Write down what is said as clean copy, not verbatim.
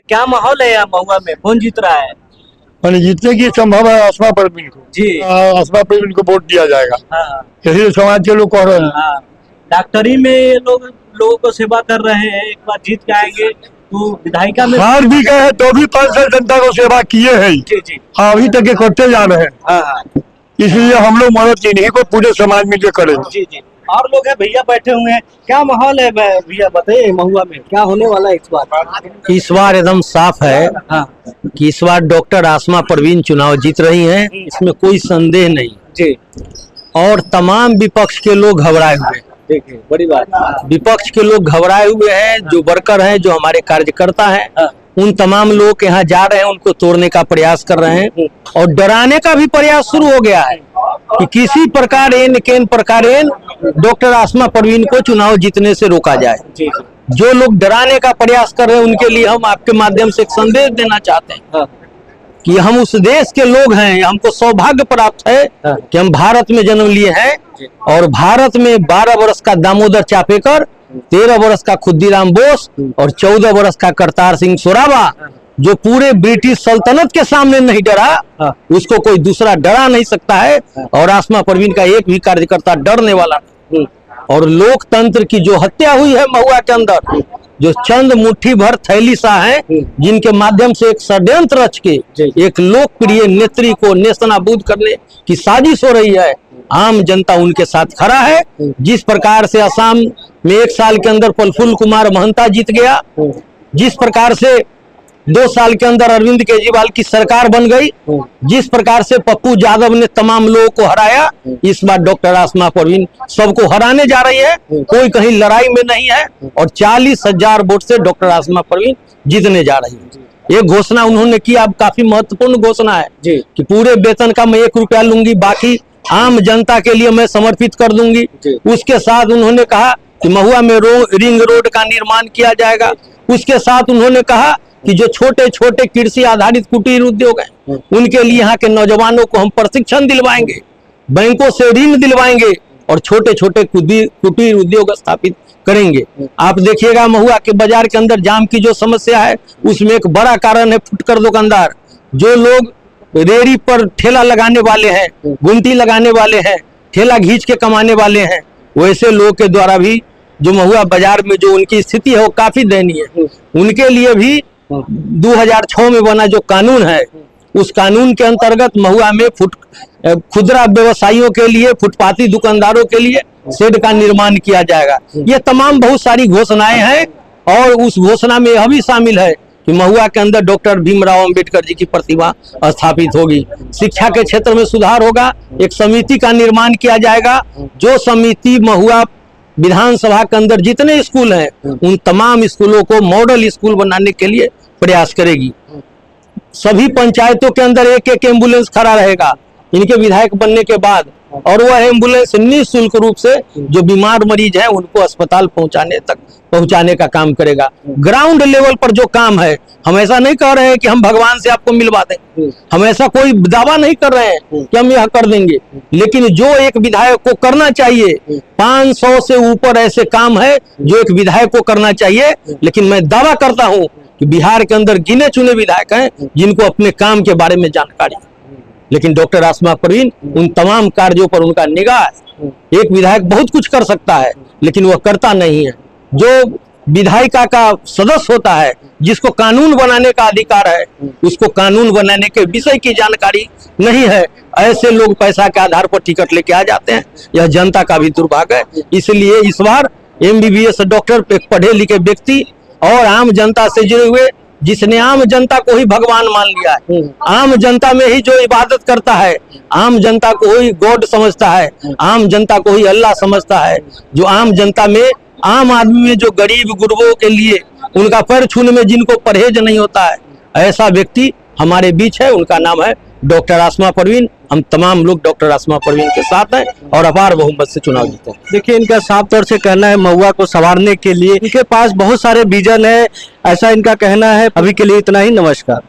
क्या माहौल है यहाँ महुआ में, कौन जीत रहा है? मैंने जीतने की संभव है आसमा परवीन को जी। आसमा परवीन को वोट दिया जाएगा। हाँ। यही समाज के लोग कह रहे हैं। हाँ। डॉक्टरी में ये लोगों को सेवा कर रहे हैं, एक बार जीत के आएंगे तो विधायिका में हार भी गए हैं तो भी 5 साल जनता को सेवा किए हैं। जी जी। हाँ, अभी तक ये करते जा रहे हैं। हाँ। इसलिए हम लोग मदद इन्हीं को पूरे समाज मिलकर करेंगे। जी जी। और लोग हैं, भैया बैठे हुए हैं, क्या माहौल है भैया बताइए, महुआ में क्या होने वाला है इस बार? इस बार एकदम साफ है हाँ। कि इस बार डॉक्टर आसमा परवीन चुनाव जीत रही हैं, इसमें कोई संदेह नहीं जी। और तमाम विपक्ष के लोग घबराए हुए हैं। देखिए बड़ी बात, विपक्ष के लोग घबराए हुए हैं, जो वर्कर हैं, जो हमारे कार्यकर्ता हैं, हाँ। उन तमाम लोग यहाँ जा रहे हैं, उनको तोड़ने का प्रयास कर रहे हैं और डराने का भी प्रयास शुरू हो गया है कि किसी प्रकार डॉक्टर आसमा परवीन को चुनाव जीतने से रोका जाए। जी। जो लोग डराने का प्रयास कर रहे हैं उनके लिए हम आपके माध्यम से एक संदेश देना चाहते हैं। हाँ। कि हम उस देश के लोग हैं, हमको सौभाग्य प्राप्त है हाँ। कि हम भारत में जन्म लिए हैं और भारत में 12 वर्ष का दामोदर चापेकर, 13 वर्ष का खुद्दीराम बोस और 14 वर्ष का करतार सिंह सोराबा, जो पूरे ब्रिटिश सल्तनत के सामने नहीं डरा, उसको कोई दूसरा डरा नहीं सकता है। और आसमा परवीन का एक भी कार्यकर्ता डरने वाला नहीं। और लोकतंत्र की जो हत्या हुई है महुआ के अंदर, जो चंद मुट्ठी भर थैली शाह हैं, जिनके माध्यम से एक षड्यंत्र रच के एक लोकप्रिय नेत्री को नेस्तनाबूद करने की साजिश हो रही है, आम जनता उनके साथ खड़ा है। जिस प्रकार से असम में 1 साल के अंदर प्रफुल्ल कुमार महंता जीत गया, जिस प्रकार से 2 साल के अंदर अरविंद केजरीवाल की सरकार बन गई, जिस प्रकार से पप्पू यादव ने तमाम लोगों को हराया, इस बार डॉक्टर आसमा परवीन सबको हराने जा रही है। कोई कहीं लड़ाई में नहीं है और 40,000 वोट से डॉक्टर आसमा परवीन जीतने जा रही है। ये घोषणा उन्होंने की, अब काफी महत्वपूर्ण घोषणा है कि पूरे वेतन का मैं 1 रुपया लूंगी, बाकी आम जनता के लिए मैं समर्पित कर दूंगी। उसके साथ उन्होंने कहा कि महुआ में रिंग रोड का निर्माण किया जाएगा। उसके साथ उन्होंने कहा कि जो छोटे छोटे कृषि आधारित कुटीर उद्योग हैं, उनके लिए यहाँ के नौजवानों को हम प्रशिक्षण दिलवाएंगे, बैंकों से ऋण दिलवाएंगे और छोटे छोटे कुटीर उद्योग स्थापित करेंगे। आप देखिएगा महुआ के बाजार के अंदर जाम की जो समस्या है, उसमें एक बड़ा कारण है फुटकर दुकानदार। जो लोग रेहड़ी पर ठेला लगाने वाले हैं, गुमटी लगाने वाले हैं, ठेला घींच के कमाने वाले हैं, वैसे लोग के द्वारा भी जो महुआ बाजार में जो उनकी स्थिति है वो काफी दयनीय है। उनके लिए भी 2006 में बना जो कानून है, उस कानून के अंतर्गत महुआ में खुदरा व्यवसायियों के लिए, फुटपाती दुकानदारों के लिए शेड का निर्माण किया जाएगा। ये तमाम बहुत सारी घोषणाएं हैं और उस घोषणा में यह भी शामिल है कि महुआ के अंदर डॉक्टर भीमराव अंबेडकर जी की प्रतिमा स्थापित होगी। शिक्षा के क्षेत्र में सुधार होगा, एक समिति का निर्माण किया जाएगा। जो समिति महुआ विधानसभा के अंदर जितने स्कूल हैं, उन तमाम स्कूलों को मॉडल स्कूल बनाने के लिए प्रयास करेगी। सभी पंचायतों के अंदर एक एम्बुलेंस खड़ा रहेगा इनके विधायक बनने के बाद, और वह एम्बुलेंस निःशुल्क रूप से जो बीमार मरीज हैं उनको अस्पताल पहुंचाने का काम करेगा। ग्राउंड लेवल पर जो काम है, हम ऐसा नहीं कह रहे हैं कि हम भगवान से आपको मिलवा दें, हम ऐसा कोई दावा नहीं कर रहे हैं कि हम यह कर देंगे, लेकिन जो एक विधायक को करना चाहिए, 500 से ऊपर ऐसे काम है जो एक विधायक को करना चाहिए। लेकिन मैं दावा करता हूं कि बिहार के अंदर गिने चुने विधायक हैं जिनको अपने काम के बारे में जानकारी है, लेकिन डॉक्टर आसमा परवीन उन तमाम कार्यों पर उनका निगाह है। एक विधायक बहुत कुछ कर सकता है लेकिन वह करता नहीं है। जो विधायिका का सदस्य होता है, जिसको कानून बनाने का अधिकार है, उसको कानून बनाने के विषय की जानकारी नहीं है। ऐसे लोग पैसा के आधार पर टिकट लेके आ जाते हैं, यह जनता का भी दुर्भाग्य है। इसलिए इस बार MBBS डॉक्टर, एक पढ़े लिखे व्यक्ति और आम जनता से जुड़े हुए, जिसने आम जनता को ही भगवान मान लिया है, आम जनता में ही जो इबादत करता है, आम जनता को ही गॉड समझता है, आम जनता को ही अल्लाह समझता है, जो आम जनता में, आम आदमी में जो गरीब गुरबों के लिए उनका पैर छूने में जिनको परहेज नहीं होता है, ऐसा व्यक्ति हमारे बीच है। उनका नाम है डॉक्टर आसमा परवीन। हम तमाम लोग डॉक्टर आसमा परवीन के साथ हैं और अपार बहुमत से चुनाव जीते हैं। देखिए, इनका साफ तौर से कहना है महुआ को संवारने के लिए इनके पास बहुत सारे विजन है, ऐसा इनका कहना है। अभी के लिए इतना ही, नमस्कार।